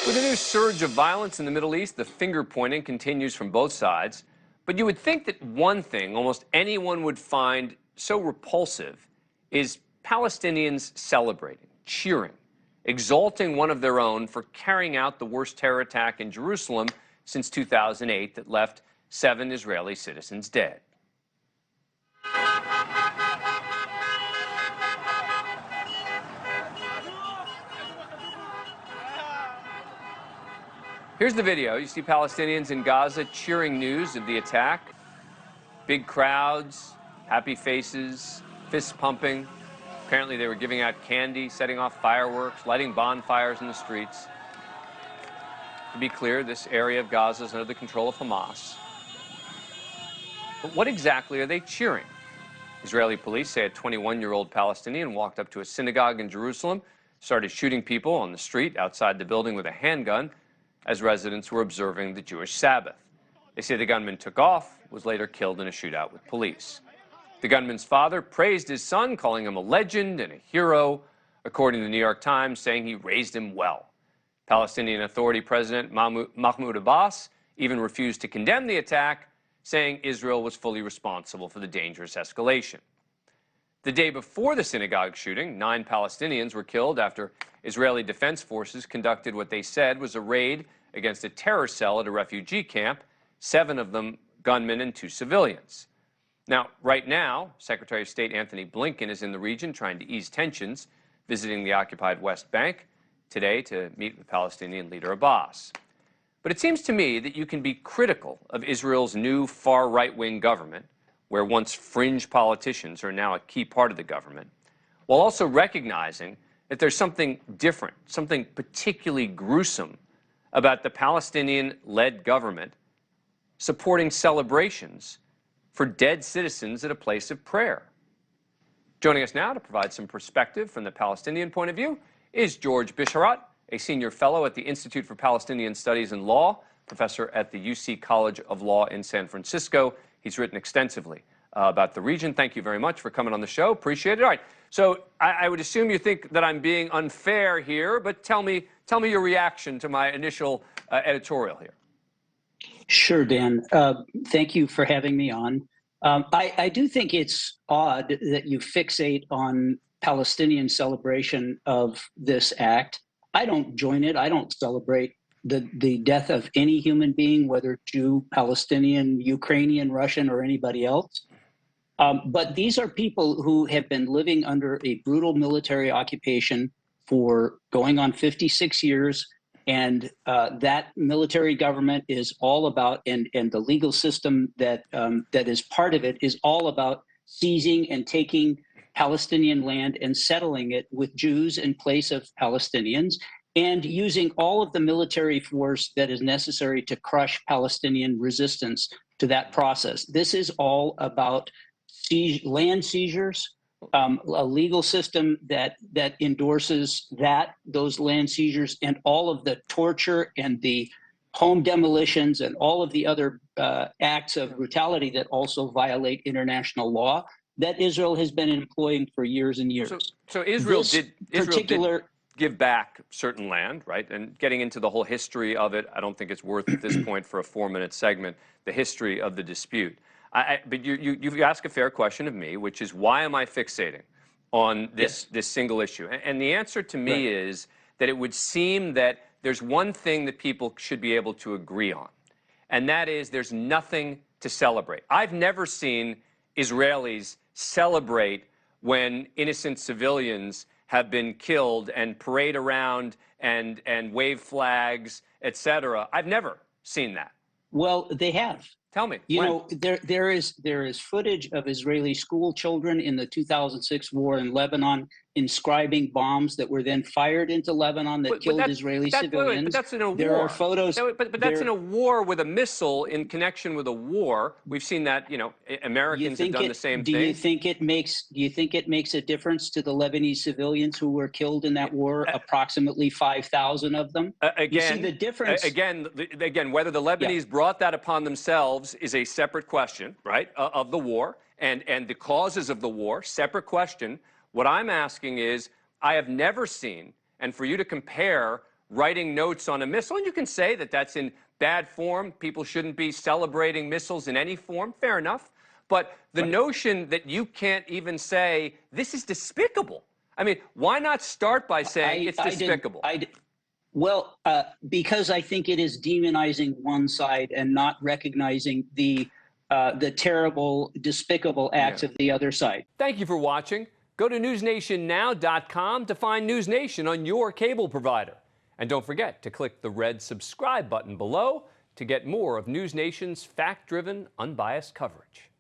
With a new surge of violence in the Middle East, the finger-pointing continues from both sides. But you would think that one thing almost anyone would find so repulsive is Palestinians celebrating, cheering, exalting one of their own for carrying out the worst terror attack in Jerusalem since 2008 that left 7 Israeli citizens dead. Here's the video. You see Palestinians in Gaza cheering news of the attack. Big crowds, happy faces, fists pumping. Apparently they were giving out candy, setting off fireworks, lighting bonfires in the streets. To be clear, this area of Gaza is under the control of Hamas. But what exactly are they cheering? Israeli police say a 21-year-old Palestinian walked up to a synagogue in Jerusalem, started shooting people on the street outside the building with a handgun as residents were observing the Jewish Sabbath. They say the gunman took off, was later killed in a shootout with police. The gunman's father praised his son, calling him a legend and a hero, according to the New York Times, saying he raised him well. Palestinian Authority President Mahmoud Abbas even refused to condemn the attack, saying Israel was fully responsible for the dangerous escalation. The day before the synagogue shooting, 9 Palestinians were killed after Israeli Defense Forces conducted what they said was a raid against a terror cell at a refugee camp, 7 of them gunmen and 2 civilians. Now, right now, Secretary of State Antony Blinken is in the region trying to ease tensions, visiting the occupied West Bank today to meet with Palestinian leader Abbas. But it seems to me that you can be critical of Israel's new far right-wing government, where once fringe politicians are now a key part of the government, while also recognizing that there's something different, something particularly gruesome about the Palestinian-led government supporting celebrations for dead citizens at a place of prayer. Joining us now to provide some perspective from the Palestinian point of view is George Bisharat, a senior fellow at the Institute for Palestinian Studies and Law, professor at the UC College of Law in San Francisco. He's written extensively about the region. Thank you very much for coming on the show. Appreciate it. All right. So I would assume you think that I'm being unfair here, but tell me your reaction to my initial editorial here. Sure, Dan. Thank you for having me on. I do think it's odd that you fixate on Palestinian celebration of this act. I don't join it. I don't celebrate the death of any human being, whether Jew, Palestinian, Ukrainian, Russian, or anybody else. But these are people who have been living under a brutal military occupation for going on 56 years. And that military government is all about, and the legal system that is part of it is all about seizing and taking Palestinian land and settling it with Jews in place of Palestinians, and using all of the military force that is necessary to crush Palestinian resistance to that process. This is all about land seizures, a legal system that endorses those land seizures, and all of the torture and the home demolitions and all of the other acts of brutality that also violate international law that Israel has been employing for years and years. So Israel did give back certain land, right? And getting into the whole history of it, I don't think it's worth at this point for a 4-minute segment, the history of the dispute. But you've asked a fair question of me, which is, why am I fixating on this single issue? And the answer to me is that it would seem that there's one thing that people should be able to agree on, and that is there's nothing to celebrate. I've never seen Israelis celebrate when innocent civilians have been killed and parade around and wave flags, etc. I've never seen that. Well, they have. Tell me. You know, there is footage of Israeli school children in the 2006 war in Lebanon inscribing bombs that were then fired into Lebanon that killed Israeli civilians. But that's in a war. There are photos. But that's in a war with a missile in connection with a war. We've seen that. You know, Americans have done the same thing. Do you think it makes a difference to the Lebanese civilians who were killed in that war? Approximately 5,000 of them. Again, you see the difference. Again, whether the Lebanese brought that upon themselves is a separate question, right? Of the war and the causes of the war, separate question. What I'm asking is, I have never seen, and for you to compare writing notes on a missile. And you can say that that's in bad form. People shouldn't be celebrating missiles in any form. Fair enough. But the notion that you can't even say, this is despicable. I mean, why not start by saying it's despicable? Well, because I think it is demonizing one side and not recognizing the terrible, despicable acts of the other side. Thank you for watching. Go to newsnationnow.com to find NewsNation on your cable provider. And don't forget to click the red subscribe button below to get more of NewsNation's fact-driven, unbiased coverage.